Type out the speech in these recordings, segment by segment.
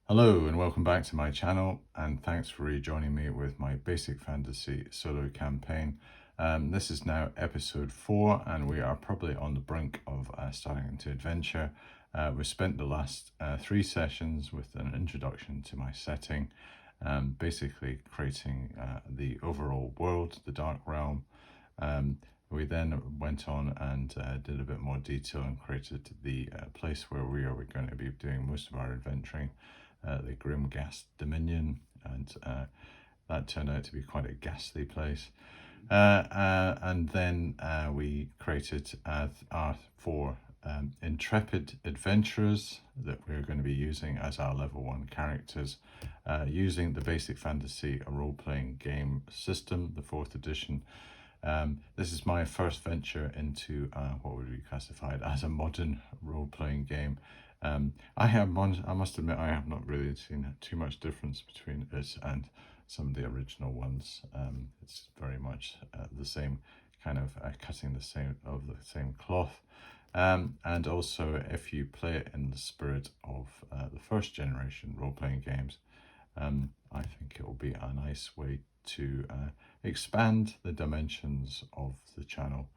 Hello and welcome back to my channel, and thanks for rejoining me with my basic fantasy solo campaign. This is now episode 4 and we are probably on the brink of starting to adventure. We've spent the last 3 sessions with an introduction to my setting, basically creating the overall world, the Dark Realm. We then went on and did a bit more detail and created the place where we are going to be doing most of our adventuring, the Grimghast Dominion, and that turned out to be quite a ghastly place. And then we created our 4 intrepid adventurers that we're going to be using as our level 1 characters, using the basic fantasy role-playing game system, the 4th edition. This is my first venture into what would be classified as a modern role-playing game. I must admit, I have not really seen too much difference between it and some of the original ones. It's very much the same kind of cutting the same cloth. And also, if you play it in the spirit of the first generation role-playing games, I think it will be a nice way to expand the dimensions of the channel.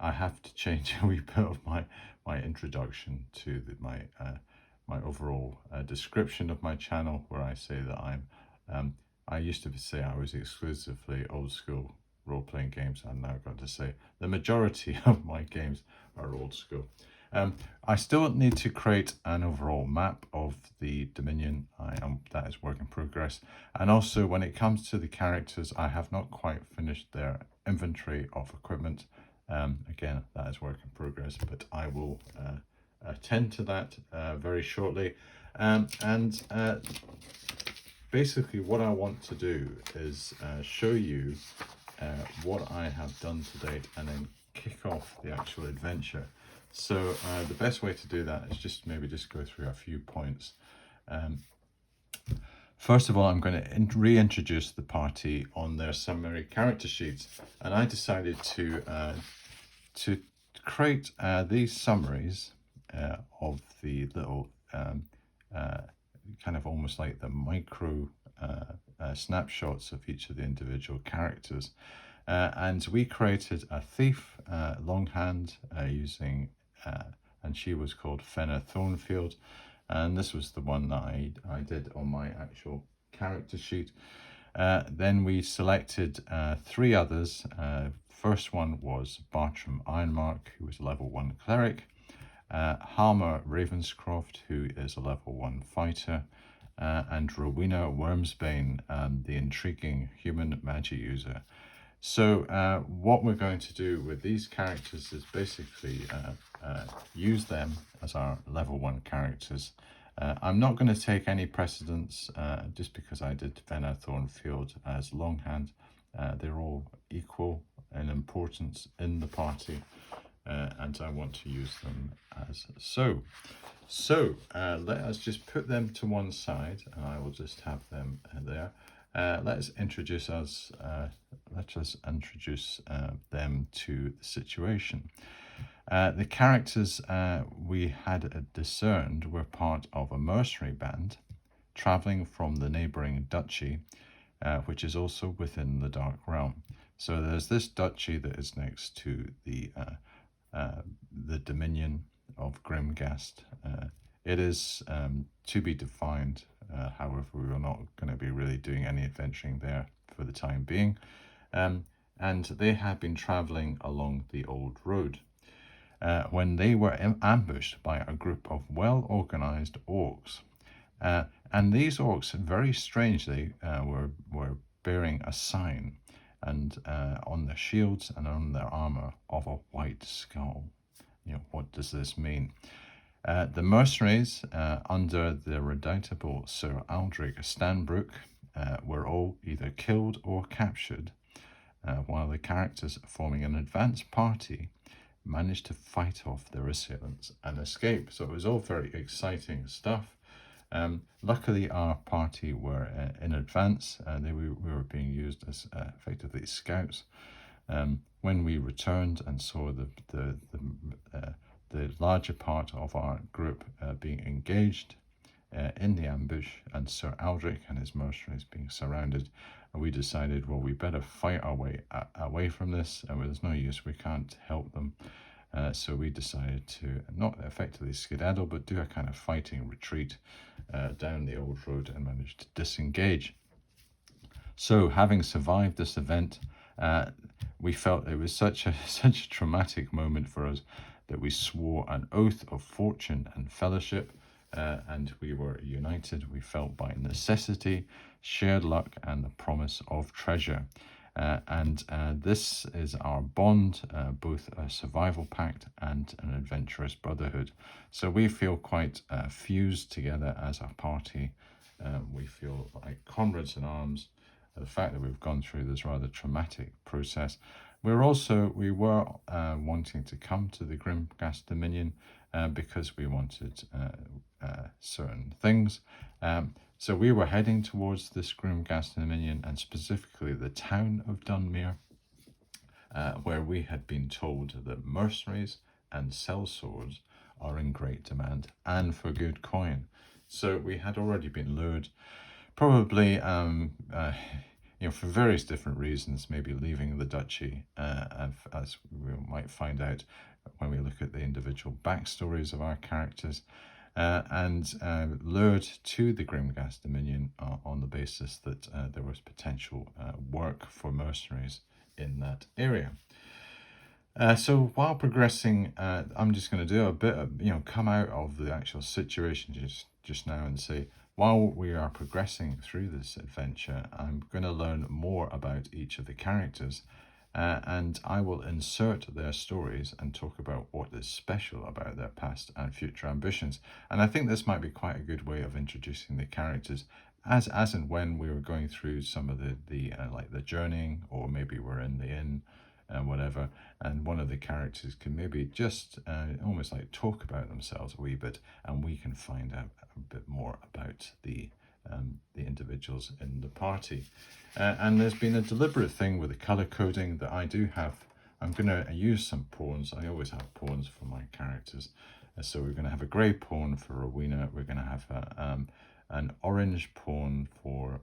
I have to change a wee bit of my introduction to my overall description of my channel, where I say that I used to say I was exclusively old school role-playing games. I'm now going to say the majority of my games are old school. I still need to create an overall map of the Dominion. That is work in progress. And also, when it comes to the characters, I have not quite finished their inventory of equipment. Again, that is work in progress, but I will attend to that very shortly. Basically, what I want to do is show you what I have done to date, and then kick off the actual adventure. So the best way to do that is just go through a few points. First of all, I'm going to reintroduce the party on their summary character sheets, and I decided to create these summaries of the little kind of almost like the micro snapshots of each of the individual characters. And we created a thief, Longhand, using, and she was called Fenna Thornfield. And this was the one that I did on my actual character sheet. Then we selected 3 others. First one was Bartram Ironmark, who was a level 1 cleric. Halmer Ravenscroft, who is a level 1 fighter. And Rowena Wormsbane, the intriguing human magic user. So what we're going to do with these characters is basically use them as our level 1 characters. I'm not going to take any precedence just because I did Fenna Thornfield as Longhand. They're all equal in importance in the party, and I want to use them as so. So let us just put them to one side, and I will just have them there. Let us introduce them to the situation. The characters we had discerned were part of a mercenary band traveling from the neighboring duchy, which is also within the Dark Realm. So there's this duchy that is next to the Dominion of Grimghast. It is to be defined. However, we are not going to be really doing any adventuring there for the time being. And they had been traveling along the old road when they were ambushed by a group of well-organized orcs. And these orcs, very strangely, were bearing a sign and on their shields and on their armor of a white skull. What does this mean? The mercenaries under the redoubtable Sir Aldric Stanbrook were all either killed or captured, while the characters forming an advance party managed to fight off their assailants and escape. So it was all very exciting stuff. Luckily, our party were in advance. We were being used as effectively scouts. When we returned and saw the larger part of our group being engaged, in the ambush, and Sir Aldrich and his mercenaries being surrounded. And we decided, well, we better fight our way away from this, and there's no use, we can't help them. So we decided to not effectively skedaddle, but do a kind of fighting retreat down the old road and managed to disengage. So having survived this event, we felt it was such a traumatic moment for us that we swore an oath of fortune and fellowship, and we were united. We felt by necessity, shared luck, and the promise of treasure. And this is our bond, both a survival pact and an adventurous brotherhood. So we feel quite fused together as a party. We feel like comrades in arms. The fact that we've gone through this rather traumatic process. We were wanting to come to the Grimghast Dominion because we wanted certain things. So we were heading towards this Grimghast Dominion, and specifically the town of Dunmere, where we had been told that mercenaries and sellswords are in great demand, and for good coin. So we had already been lured, probably for various different reasons, maybe leaving the duchy, as we might find out when we look at the individual backstories of our characters, and lured to the Grimghast Dominion on the basis that there was potential work for mercenaries in that area. So while progressing, I'm just going to do a bit of, come out of the actual situation just now and say, while we are progressing through this adventure, I'm going to learn more about each of the characters, and I will insert their stories and talk about what is special about their past and future ambitions. And I think this might be quite a good way of introducing the characters as and when we were going through some of the like the journeying, or maybe we're in the inn and whatever, and one of the characters can maybe just almost like talk about themselves a wee bit, and we can find out a bit more about the individuals in the party. And there's been a deliberate thing with the color coding that I do have. I'm going to use some pawns. I always have pawns for my characters. So we're going to have a grey pawn for Rowena. We're going to have an orange pawn for...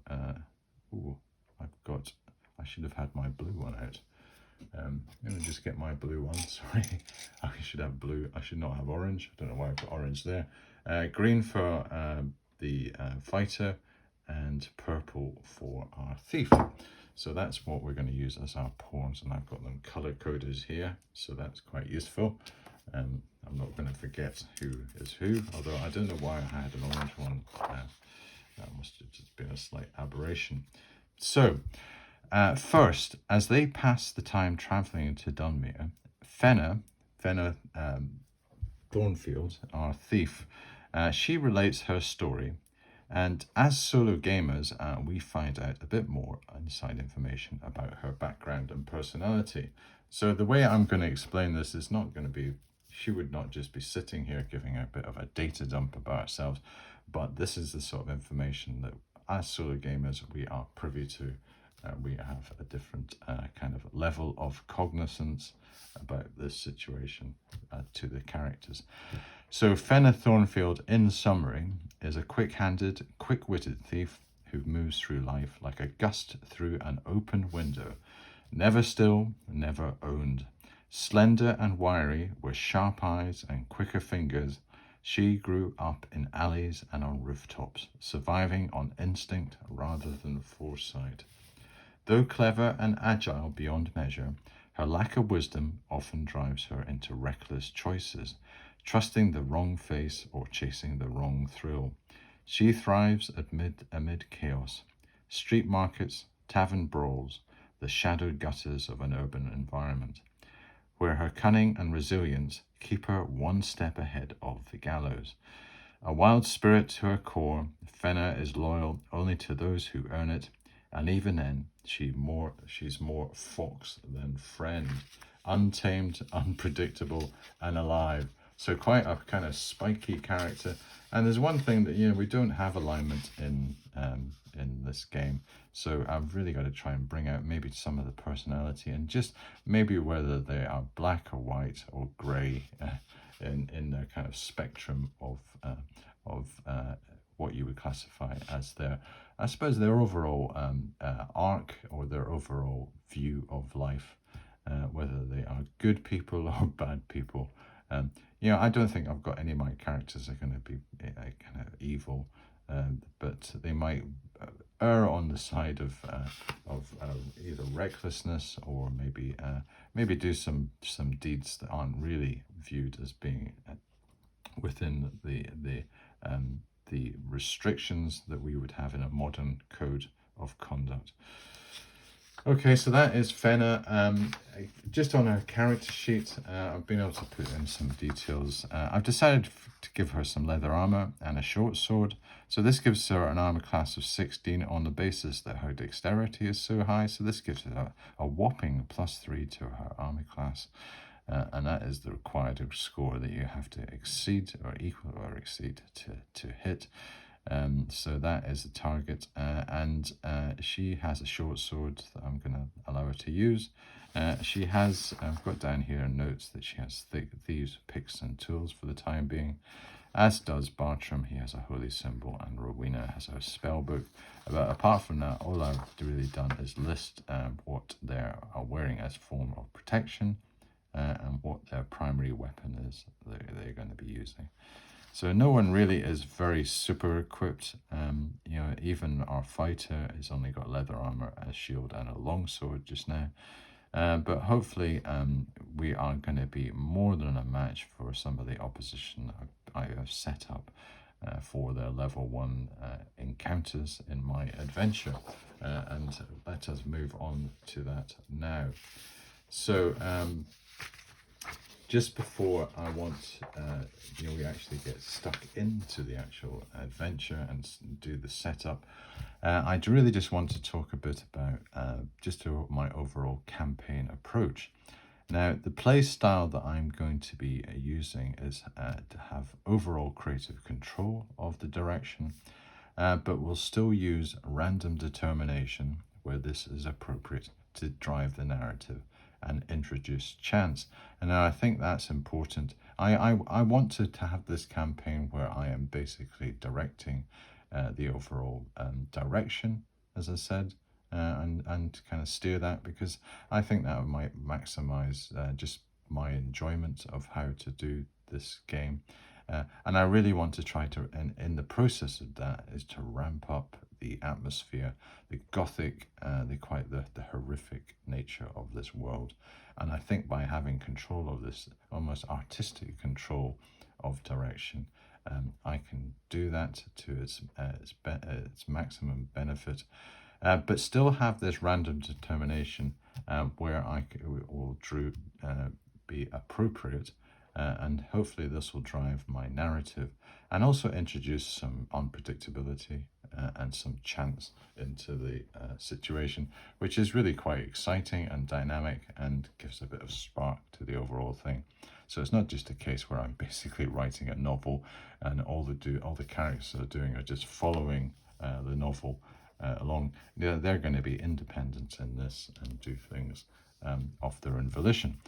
I should have had my blue one out. I'm going to just get my blue one, sorry. I should have blue, I should not have orange. I don't know why I put orange there. Green for the fighter, and purple for our thief. So that's what we're going to use as our pawns, and I've got them color coded here, so that's quite useful. I'm not going to forget who is who, although I don't know why I had an orange one. That must have just been a slight aberration. So, first, as they pass the time travelling into Dunmere, Fenna Thornfield, our thief, she relates her story, and as solo gamers, we find out a bit more inside information about her background and personality. So the way I'm going to explain this is not going to be, she would not just be sitting here giving a bit of a data dump about ourselves, but this is the sort of information that as solo gamers we are privy to. We have a different kind of level of cognizance about this situation to the characters. So Fenna Thornfield, in summary, is a quick-handed, quick-witted thief who moves through life like a gust through an open window. Never still, never owned. Slender and wiry, with sharp eyes and quicker fingers, she grew up in alleys and on rooftops, surviving on instinct rather than foresight. Though clever and agile beyond measure, her lack of wisdom often drives her into reckless choices, trusting the wrong face or chasing the wrong thrill. She thrives amid chaos, street markets, tavern brawls, the shadowed gutters of an urban environment, where her cunning and resilience keep her one step ahead of the gallows. A wild spirit to her core, Fenna is loyal only to those who earn it, and even then, she's more fox than friend, untamed, unpredictable, and alive. So quite a kind of spiky character. And there's one thing that we don't have alignment in this game, so I've really got to try and bring out maybe some of the personality, and just maybe whether they are black or white or grey in their kind of spectrum of what you would classify as their, I suppose, their overall arc or their overall view of life, whether they are good people or bad people. You know, I don't think I've got any of my characters are going to be kind of evil, but they might err on the side of either recklessness or maybe do some deeds that aren't really viewed as being within the restrictions that we would have in a modern code of conduct. Okay, so that is Fenna. Just on her character sheet, I've been able to put in some details. I've decided to give her some leather armor and a short sword. So this gives her an armor class of 16 on the basis that her dexterity is so high. So this gives her a whopping +3 to her armor class. And that is the required score that you have to exceed or equal or exceed to hit. So that is the target, and she has a short sword that I'm going to allow her to use. She has, I've got down here notes that she has thieves, picks and tools for the time being, as does Bartram. He has a holy symbol, and Rowena has her spell book. But apart from that, all I've really done is list what they are wearing as form of protection, and what their primary weapon is they're going to be using. So no one really is very super equipped. You know, even our fighter has only got leather armor, a shield, and a longsword just now. But hopefully we are going to be more than a match for some of the opposition I have set up for their level 1 encounters in my adventure. And let us move on to that now. So just before I want, you know, we actually get stuck into the actual adventure and do the setup, I really just want to talk a bit about my overall campaign approach. Now, the play style that I'm going to be using is to have overall creative control of the direction, but we'll still use random determination where this is appropriate to drive the narrative and introduce chance. And I think that's important. I want to have this campaign where I am basically directing the overall direction, as I said, and kind of steer that, because I think that might maximize just my enjoyment of how to do this game. And I really want to try to, in the process of that, is to ramp up the atmosphere, the gothic, the horrific nature of this world. And I think by having control of this, almost artistic control of direction, I can do that to its maximum benefit, but still have this random determination where will be appropriate. And hopefully this will drive my narrative and also introduce some unpredictability and some chance into the situation, which is really quite exciting and dynamic and gives a bit of spark to the overall thing. So it's not just a case where I'm basically writing a novel and all the characters are doing are just following the novel along. They're going to be independent in this and do things of their own volition.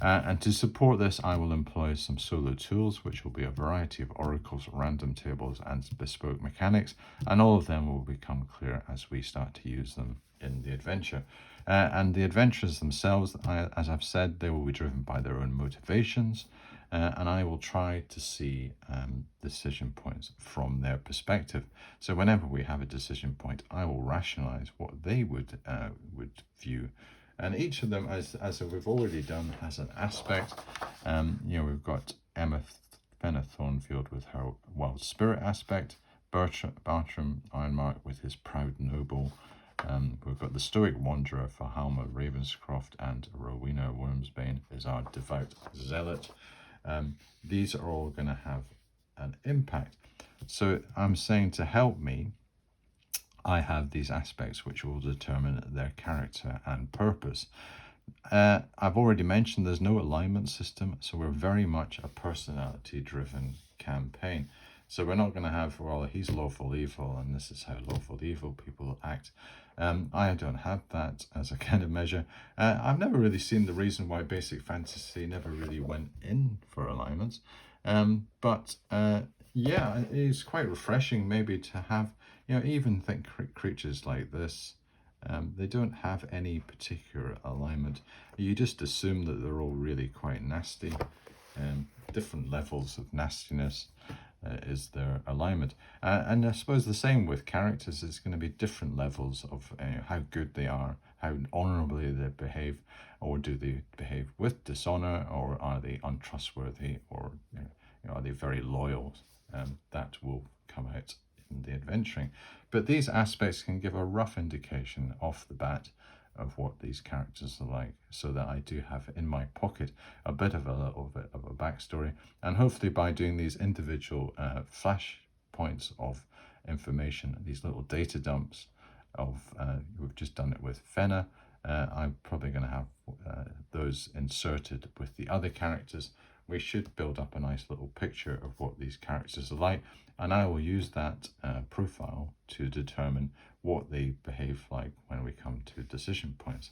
And to support this, I will employ some solo tools, which will be a variety of oracles, random tables, and bespoke mechanics, and all of them will become clear as we start to use them in the adventure. And the adventures themselves, as I've said, they will be driven by their own motivations, and I will try to see decision points from their perspective. So whenever we have a decision point, I will rationalize what they would view. And each of them, as we've already done, has an aspect. You know, we've got Fenna Thornfield with her wild spirit aspect, Bartram Ironmark with his proud noble. We've got the stoic wanderer for Halma Ravenscroft, and Rowena Wormsbane is our devout zealot. These are all going to have an impact. So I'm saying, to help me, I have these aspects which will determine their character and purpose. I've already mentioned there's no alignment system, so we're very much a personality-driven campaign. So we're not going to have, well, he's lawful evil and this is how lawful evil people act. I don't have that as a kind of measure. I've never really seen the reason why basic fantasy never really went in for alignments. But Yeah, it's quite refreshing maybe to have, even think creatures like this, they don't have any particular alignment. You just assume that they're all really quite nasty. Different levels of nastiness is their alignment. And I suppose the same with characters, it's going to be different levels of how good they are, how honourably they behave, or do they behave with dishonour, or are they untrustworthy, or are they very loyal? That will come out in the adventuring. But these aspects can give a rough indication off the bat of what these characters are like, so that I do have in my pocket a little bit of a backstory, and hopefully by doing these individual flash points of information, these little data dumps of, we've just done it with Fenna, I'm probably going to have those inserted with the other characters. We should build up a nice little picture of what these characters are like, and I will use that profile to determine what they behave like when we come to decision points.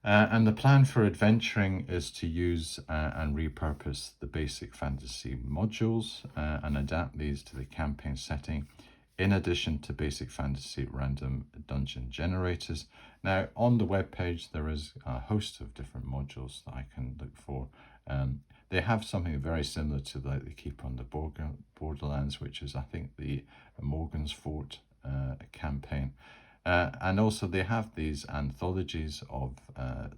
And the plan for adventuring is to use and repurpose the basic fantasy modules and adapt these to the campaign setting, in addition to basic fantasy random dungeon generators. Now, on the webpage, there is a host of different modules that I can look for. They have something very similar to like they keep on the Borderlands, which is, I think, the Morgan's Fort campaign. And also they have these anthologies of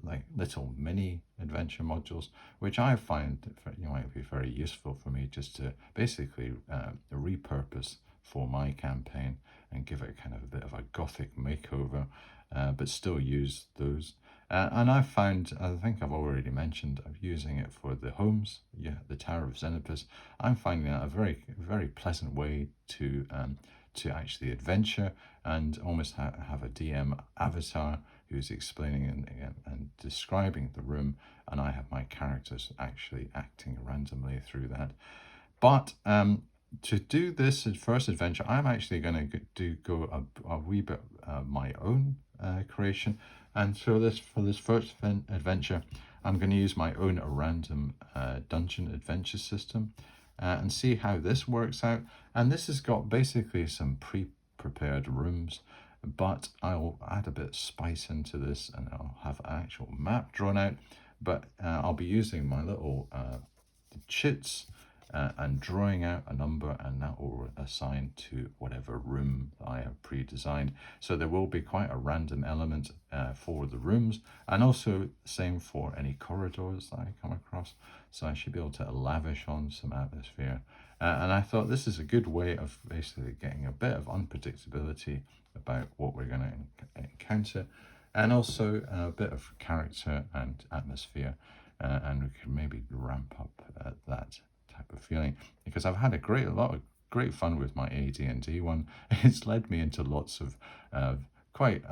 like little mini adventure modules, which I find might be very useful for me just to basically repurpose for my campaign and give it kind of a bit of a gothic makeover, but still use those. And I've found, I think I've already mentioned, I'm using it for the homes, the Tower of Xenopus. I'm finding that a very pleasant way to actually adventure and almost have a DM avatar who's explaining and describing the room, and I have my characters actually acting randomly through that. But to do this first adventure, I'm actually going to go a wee bit my own creation. And so for this first adventure, I'm going to use my own random dungeon adventure system and see how this works out. And this has got basically some pre-prepared rooms, but I'll add a bit of spice into this and I'll have an actual map drawn out. But I'll be using my little chits and drawing out a number, and that will assign to whatever room I have pre-designed. So there will be quite a random element for the rooms, and also same for any corridors that I come across. So I should be able to lavish on some atmosphere. And I thought this is a good way of basically getting a bit of unpredictability about what we're going to encounter, and also a bit of character and atmosphere, and we can maybe ramp up that type of feeling, because I've had a lot of great fun with my AD&D one. It's led me into lots of quite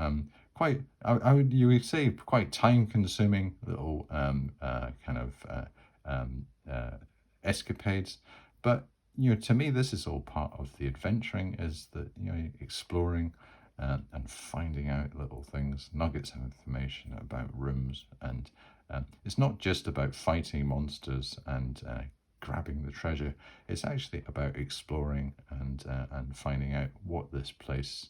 you would say quite time-consuming little kind of escapades, but to me this is all part of the adventuring, is that exploring and finding out little things, nuggets of information about rooms, and it's not just about fighting monsters and grabbing the treasure. It's actually about exploring and finding out what the places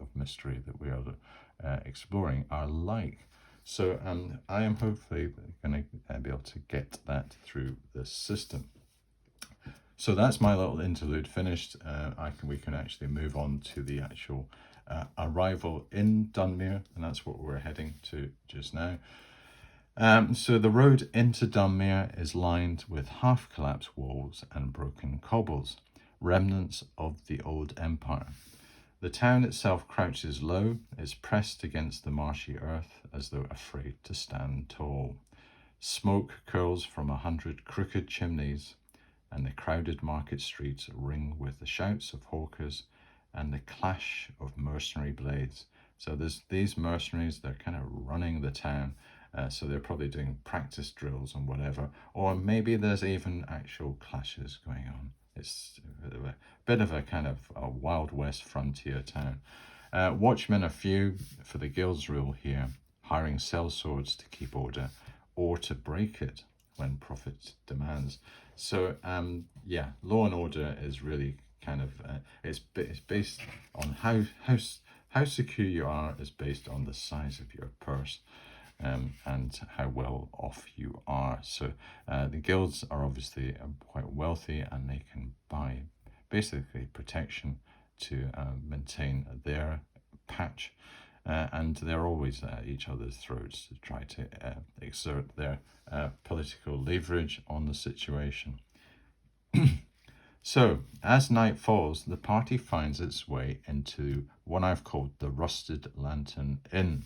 of mystery that we are exploring are like. So I am hopefully going to be able to get that through this system. So that's my little interlude finished. We can actually move on to the actual arrival in Dunmere, and that's what we're heading to just now. So the road into Dunmere is lined with half-collapsed walls and broken cobbles, remnants of the old empire. The town itself crouches low, is pressed against the marshy earth as though afraid to stand tall. Smoke curls from 100 crooked chimneys, and the crowded market streets ring with the shouts of hawkers and the clash of mercenary blades. So there's these mercenaries, they're kind of running the town. So they're probably doing practice drills and whatever, or maybe there's even actual clashes going on. It's a bit of a kind of a Wild West frontier town. Watchmen are few, for the guild's rule here, hiring sellswords to keep order or to break it when profit demands. So yeah, Law and Order is really kind of it's based on how secure you are is based on the size of your purse. And how well off you are. So the guilds are obviously quite wealthy, and they can buy basically protection to maintain their patch. And they're always at each other's throats to try to exert their political leverage on the situation. So, as night falls, the party finds its way into what I've called the Rusted Lantern Inn.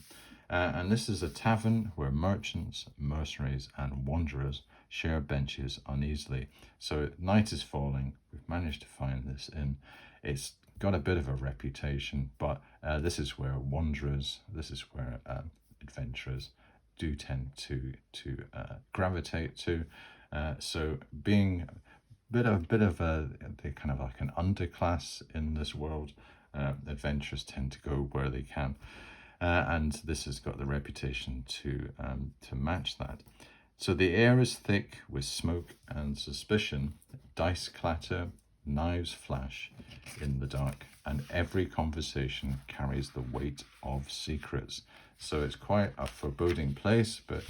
And this is a tavern where merchants, mercenaries, and wanderers share benches uneasily. So, night is falling. We've managed to find this inn. It's got a bit of a reputation, but this is where wanderers, this is where adventurers do tend to gravitate to. So, being bit of a they kind of like an underclass in this world. Adventurers tend to go where they can, and this has got the reputation to match that. So the air is thick with smoke and suspicion. Dice clatter, knives flash in the dark, and every conversation carries the weight of secrets. So it's quite a foreboding place, but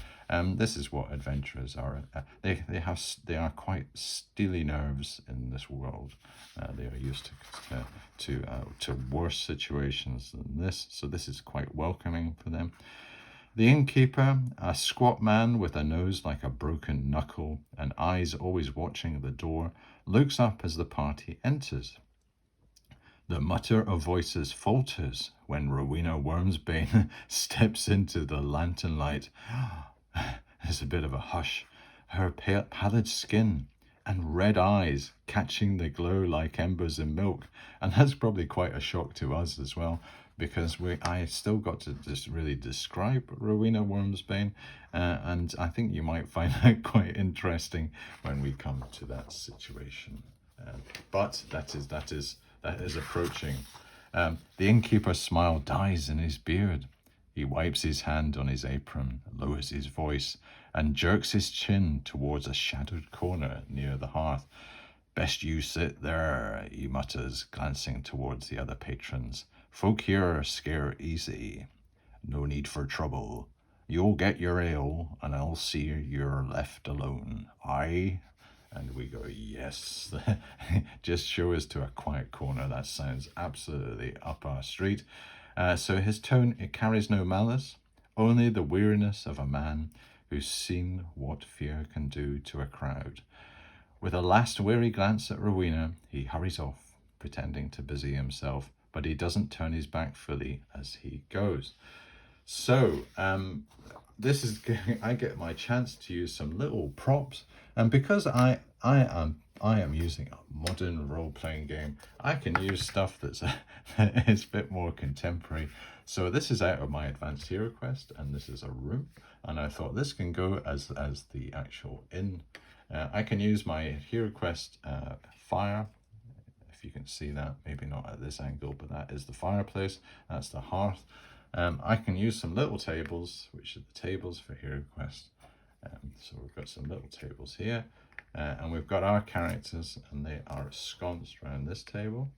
this is what adventurers are. They are quite steely nerves in this world. They are used to worse situations than this, so this is quite welcoming for them. The innkeeper, a squat man with a nose like a broken knuckle and eyes always watching the door, looks up as the party enters. The mutter of voices falters when Rowena Wormsbane steps into the lantern light. There's a bit of a hush. Her pallid skin and red eyes catching the glow like embers in milk. And that's probably quite a shock to us as well, because I still got to just really describe Rowena Wormsbane, and I think you might find that quite interesting when we come to that situation. But that is approaching. The innkeeper's smile dies in his beard. He wipes his hand on his apron, lowers his voice, and jerks his chin towards a shadowed corner near the hearth. Best you sit there, he mutters, glancing towards the other patrons. Folk here scare easy. No need for trouble. You'll get your ale, and I'll see you're left alone. Aye? And we go, yes. Just show us to a quiet corner. That sounds absolutely up our street. So his tone, it carries no malice, only the weariness of a man who's seen what fear can do to a crowd. With a last weary glance at Rowena, he hurries off, pretending to busy himself, but he doesn't turn his back fully as he goes. So, this is I get my chance to use some little props, and because I am using a modern role-playing game, I can use stuff that is a bit more contemporary. So this is out of my advanced hero quest, and this is a room, and I thought this can go as the actual inn. I can use my hero quest fire. If you can see that, maybe not at this angle, but that is the fireplace. That's the hearth. I can use some little tables, which are the tables for hero quest. So we've got some little tables here, and we've got our characters, and they are ensconced around this table.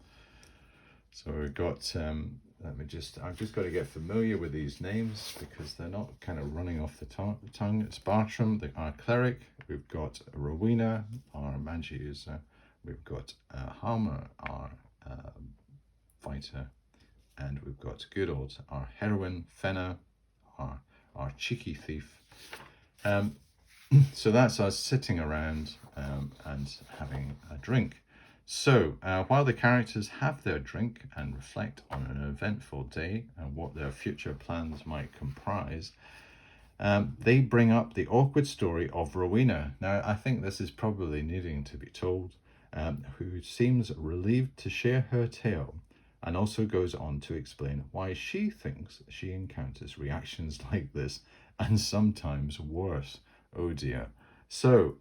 So we've got, I've just got to get familiar with these names because they're not kind of running off the tongue. It's Bartram, our cleric. We've got Rowena, our magic user. We've got Halmer, our fighter. And we've got Goodold, our heroine, Fenna, our cheeky thief. So that's us sitting around and having a drink. So while the characters have their drink and reflect on an eventful day and what their future plans might comprise, they bring up the awkward story of Rowena. Now, I think this is probably needing to be told, who seems relieved to share her tale, and also goes on to explain why she thinks she encounters reactions like this, and sometimes worse. Oh dear. So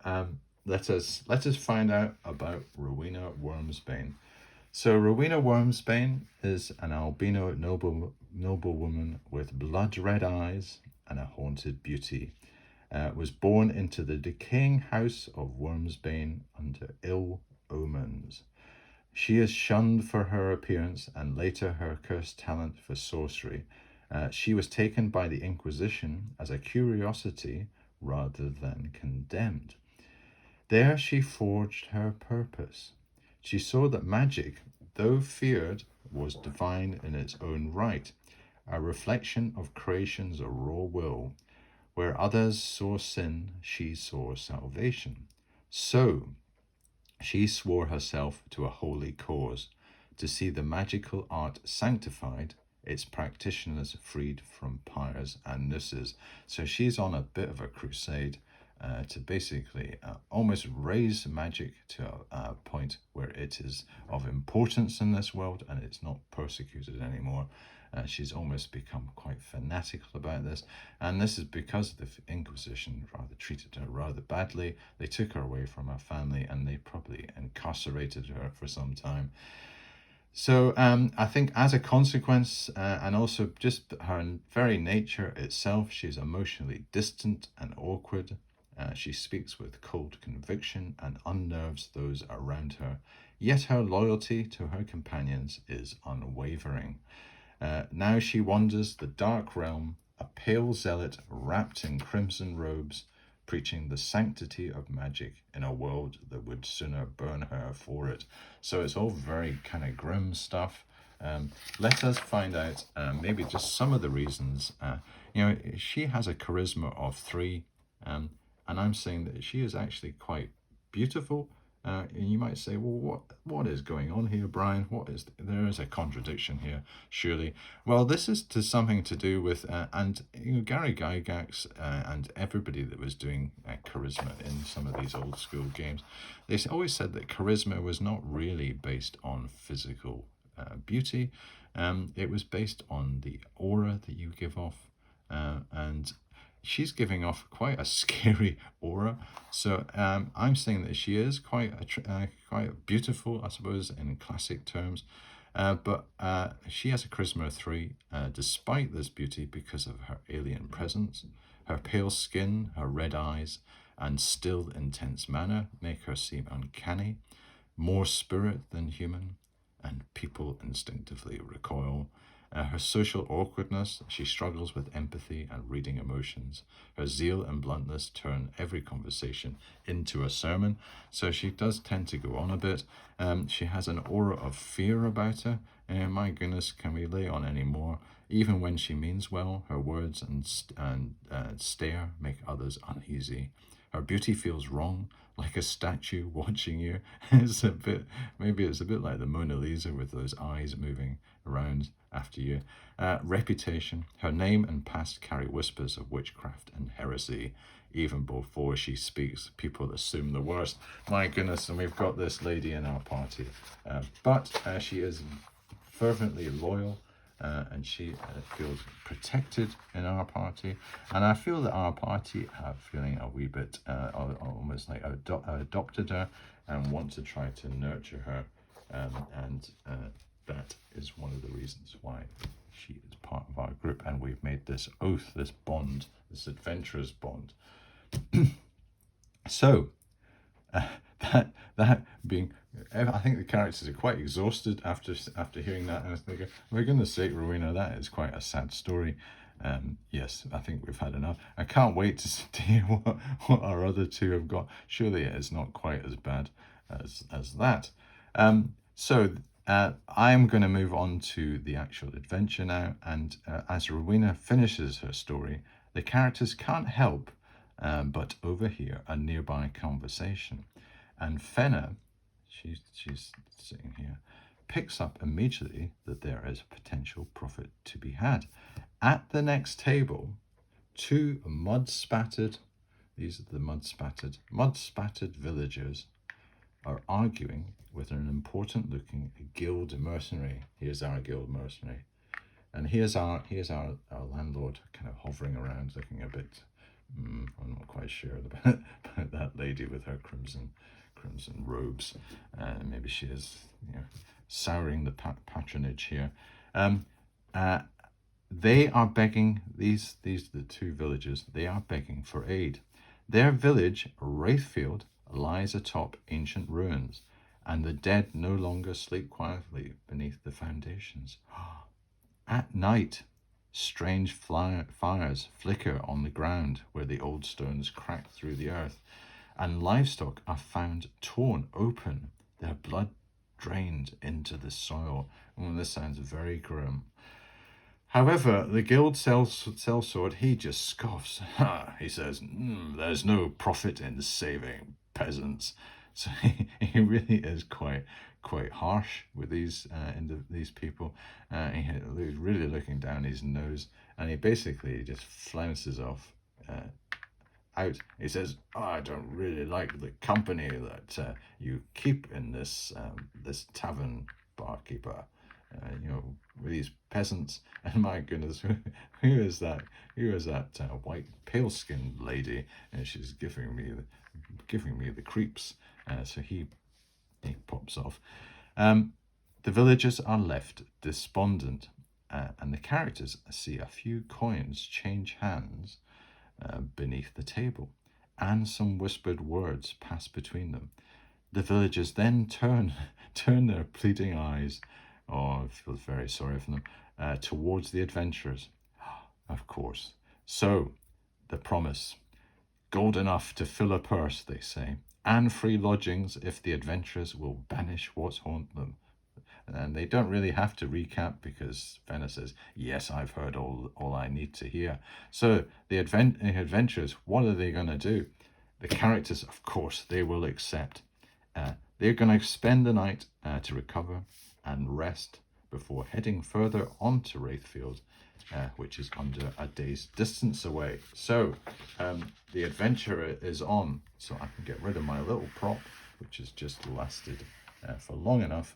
let us find out about Rowena Wormsbane. So Rowena Wormsbane is an albino noblewoman with blood red eyes and a haunted beauty. was born into the decaying house of Wormsbane under ill omens. She is shunned for her appearance and later her cursed talent for sorcery. She was taken by the Inquisition as a curiosity rather than condemned. There she forged her purpose. She saw that magic, though feared, was divine in its own right, a reflection of creation's raw will. Where others saw sin, she saw salvation. So she swore herself to a holy cause, to see the magical art sanctified, its practitioners freed from pyres and nooses. So she's on a bit of a crusade to basically almost raise magic to a point where it is of importance in this world and it's not persecuted anymore. She's almost become quite fanatical about this, and this is because the Inquisition rather treated her rather badly. They took her away from her family and they probably incarcerated her for some time. So I think as a consequence, and also just her very nature itself, she's emotionally distant and awkward. She speaks with cold conviction and unnerves those around her. Yet her loyalty to her companions is unwavering. Now she wanders the dark realm, a pale zealot wrapped in crimson robes, preaching the sanctity of magic in a world that would sooner burn her for it. So it's all very kind of grim stuff. Let us find out maybe just some of the reasons. She has a charisma of 3, and I'm saying that she is actually quite beautiful. And you might say, well, what is going on here, Brian? There is a contradiction here, surely. Well, this is something to do with, Gary Gygax and everybody that was doing charisma in some of these old school games, they always said that charisma was not really based on physical beauty. It was based on the aura that you give off, and she's giving off quite a scary aura. So I'm saying that she is quite beautiful, I suppose, in classic terms. But she has a charisma of 3, despite this beauty, because of her alien presence. Her pale skin, her red eyes, and still intense manner make her seem uncanny, more spirit than human, and people instinctively recoil. Her social awkwardness, she struggles with empathy and reading emotions. Her zeal and bluntness turn every conversation into a sermon, so she does tend to go on a bit. She has an aura of fear about her. My goodness, can we lay on any more? Even when she means well, her words and stare make others uneasy. Her beauty feels wrong, like a statue watching you. Maybe it's a bit like the Mona Lisa with those eyes moving around after you. Reputation. Her name and past carry whispers of witchcraft and heresy. Even before she speaks, people assume the worst. My goodness, and we've got this lady in our party. But she is fervently loyal, and she feels protected in our party. And I feel that our party are feeling a wee bit almost like adopted her and want to try to nurture her. And that is one of the reasons why she is part of our group. And we've made this oath, this bond, this adventurous bond. So, that being, I think the characters are quite exhausted after hearing that, and I was thinking, for goodness sake, Rowena, that is quite a sad story. Yes, I think we've had enough. I can't wait to hear what our other 2 have got. Surely it is not quite as bad as that. So I'm going to move on to the actual adventure now, and as Rowena finishes her story, the characters can't help but overhear a nearby conversation. And Fenna, she's sitting here, picks up immediately that there is potential profit to be had. At the next table, 2 mud-spattered, these are the mud-spattered villagers are arguing with an important-looking guild mercenary. Here's our guild mercenary. And here's our landlord kind of hovering around, looking a bit, I'm not quite sure about that lady with her crimson robes. Maybe she is souring the patronage here. They are begging, these the two villagers, they are begging for aid. Their village, Wraithfield, lies atop ancient ruins, and the dead no longer sleep quietly beneath the foundations. At night, strange fires flicker on the ground where the old stones crack through the earth, and livestock are found torn open, their blood drained into the soil. Oh, this sounds very grim. However, the guild sellsword, he just scoffs. Ha! He says, there's no profit in saving peasants. So he really is quite harsh with these people. He's really looking down his nose, and he basically just flounces off out. He says, I don't really like the company that you keep in this tavern, barkeeper. With these peasants, and my goodness, who is that? Who is that white, pale-skinned lady? And she's giving me the creeps. So he pops off. The villagers are left despondent, and the characters see a few coins change hands beneath the table, and some whispered words pass between them. The villagers then turn their pleading eyes, oh, I feel very sorry for them, towards the adventurers. Of course. So, the promise. Gold enough to fill a purse, they say, and free lodgings if the adventurers will banish what's haunt them. And they don't really have to recap because Fenner says, yes, I've heard all I need to hear. So the adventurers, what are they going to do? The characters, of course, they will accept. They're going to spend the night to recover and rest before heading further on to Wraithfield, which is under a day's distance away. So the adventure is on. So I can get rid of my little prop, which has just lasted for long enough.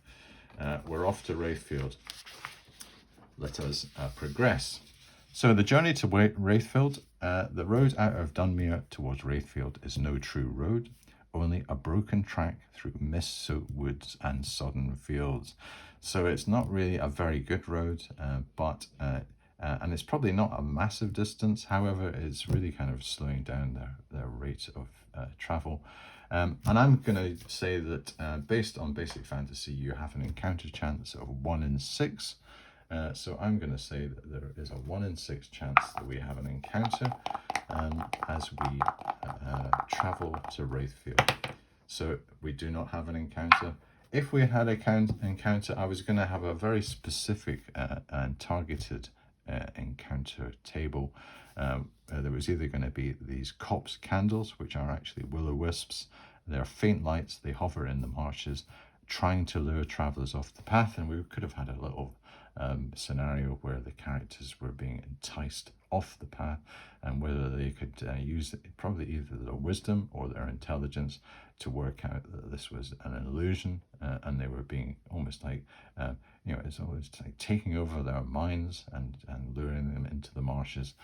We're off to Wraithfield. Let us progress. So the journey to Wraithfield, the road out of Dunmere towards Wraithfield is no true road, only a broken track through mist-soaked woods and sodden fields. So it's not really a very good road, and it's probably not a massive distance. However, it's really kind of slowing down their rate of travel. And I'm going to say that based on basic fantasy, you have an encounter chance of 1 in 6. So I'm going to say that there is a 1 in 6 chance that we have an encounter as we travel to Wraithfield. So we do not have an encounter. If we had an encounter, I was going to have a very specific and targeted encounter table. There was either going to be these copse candles, which are actually will-o'-wisps. They're faint lights, they hover in the marshes, trying to lure travellers off the path, and we could have had a little scenario where the characters were being enticed off the path, and whether they could use probably either their wisdom or their intelligence to work out that this was an illusion, and they were being almost like, it's always like taking over their minds and luring them into the marshes.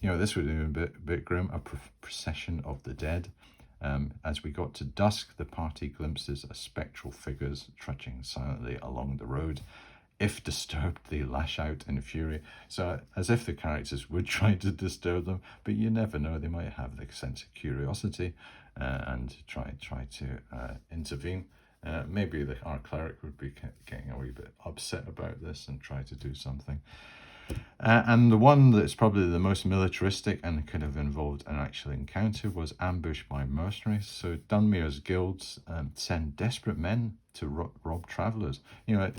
This would have been a bit grim, a procession of the dead. As we got to dusk, the party glimpses spectral figures trudging silently along the road. If disturbed, they lash out in fury. So as if the characters would try to disturb them, but you never know. They might have the sense of curiosity and try to intervene. Maybe our cleric would be getting a wee bit upset about this and try to do something. And the one that's probably the most militaristic and could have involved an actual encounter was ambush by mercenaries. So Dunmere's guilds send desperate men to rob travellers.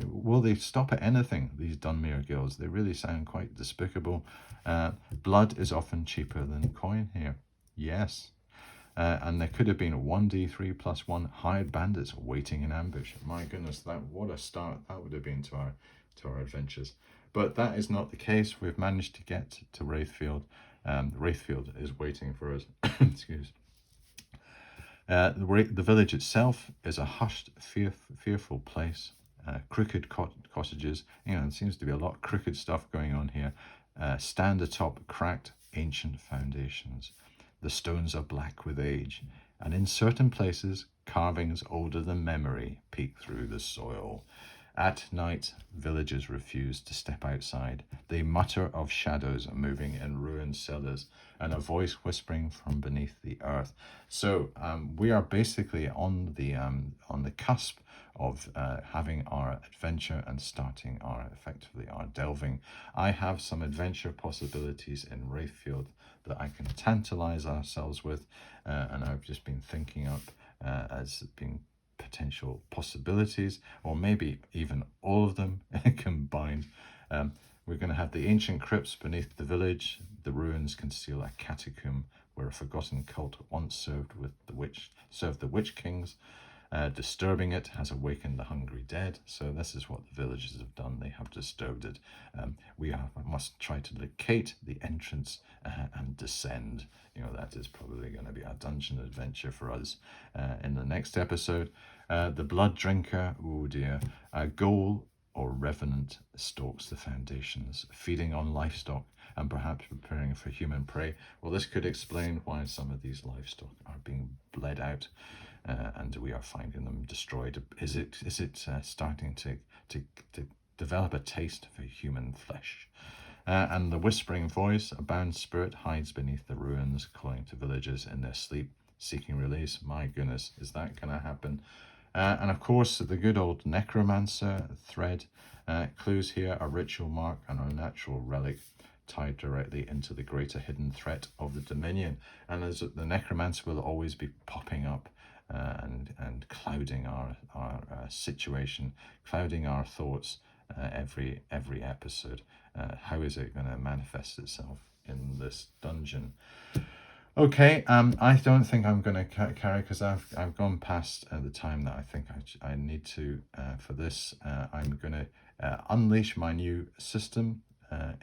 Will they stop at anything, these Dunmere guilds? They really sound quite despicable. Blood is often cheaper than coin here. Yes. And there could have been 1d3 plus 1 hired bandits waiting in ambush. My goodness, what a start that would have been to our adventures. But that is not the case. We've managed to get to Wraithfield. Wraithfield is waiting for us. Excuse. The village itself is a hushed, fearful place. Crooked cottages. There seems to be a lot of crooked stuff going on here. Stand atop cracked, ancient foundations. The stones are black with age, and in certain places, carvings older than memory peek through the soil. At night, villagers refuse to step outside. They mutter of shadows moving in ruined cellars and a voice whispering from beneath the earth. So we are basically on the cusp of having our adventure and starting effectively our delving. I have some adventure possibilities in Wraithfield that I can tantalize ourselves with, and I've just been thinking up as being potential possibilities, or maybe even all of them combined. We're going to have the ancient crypts beneath the village. The ruins conceal a catacomb where a forgotten cult once served the witch kings. Disturbing it has awakened the hungry dead. So this is what the villagers have done. They have disturbed it. We must try to locate the entrance and descend. That is probably going to be a dungeon adventure for us in the next episode. The blood drinker, oh dear. A ghoul or revenant stalks the foundations, feeding on livestock and perhaps preparing for human prey. Well, this could explain why some of these livestock are being bled out, and we are finding them destroyed. Is it starting to develop a taste for human flesh? And the whispering voice, a bound spirit hides beneath the ruins, calling to villagers in their sleep, seeking release. My goodness, is that going to happen? And of course, the good old necromancer thread. Clues here, a ritual mark and a natural relic tied directly into the greater hidden threat of the Dominion. And as the necromancer will always be popping up and clouding our situation, clouding our thoughts every episode. How is it going to manifest itself in this dungeon? Okay, I don't think I'm going to carry, because I've gone past the time that I think I need to for this. I'm going to unleash my new system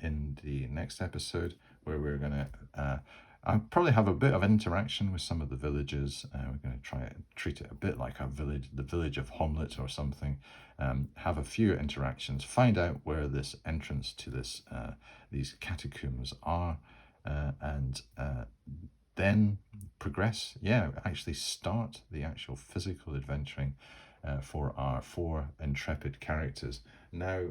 in the next episode, where we're going to I'll probably have a bit of interaction with some of the villagers. We're going to try and treat it a bit like the village of Homlet or something. Have a few interactions, find out where this entrance to these catacombs are, and then progress. Actually start the actual physical adventuring for our 4 intrepid characters. Now,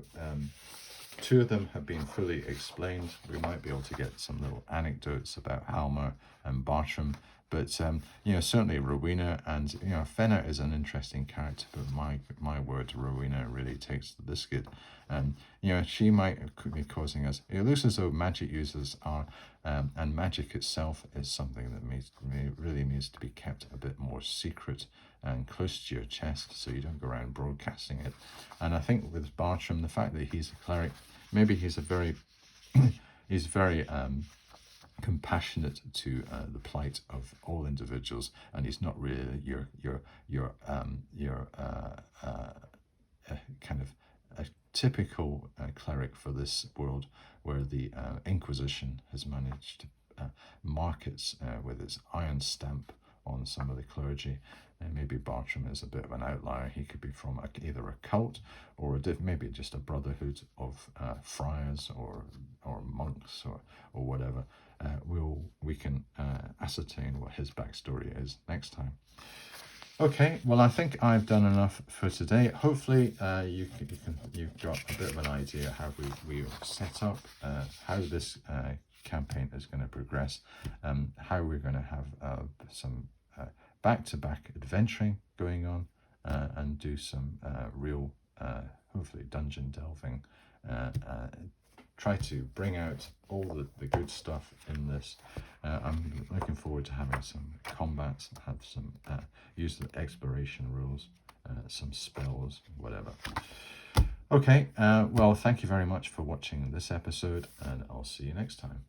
2 of them have been fully explained. We might be able to get some little anecdotes about Halmer and Bartram, but certainly Rowena, and Fenner is an interesting character, but my word, Rowena really takes the biscuit. And she might be causing us. It looks as though magic users are, and magic itself is something that really needs to be kept a bit more secret and close to your chest, so you don't go around broadcasting it. And I think with Bartram, the fact that he's a cleric, maybe he's very compassionate to the plight of all individuals, and he's not really your kind of a typical cleric for this world, where the Inquisition has managed to mark it with its iron stamp on some of the clergy. And maybe Bartram is a bit of an outlier. He could be from either a cult or maybe just a brotherhood of friars or monks or whatever. We can ascertain what his backstory is next time. Okay, well, I think I've done enough for today. Hopefully you've got a bit of an idea how we set up, how this campaign is going to progress, how we're going to have some back-to-back adventuring going on, and do some real, hopefully, dungeon delving. Try to bring out all the good stuff in this. I'm looking forward to having some combats, have some use the exploration rules, some spells, whatever. Okay, well, thank you very much for watching this episode, and I'll see you next time.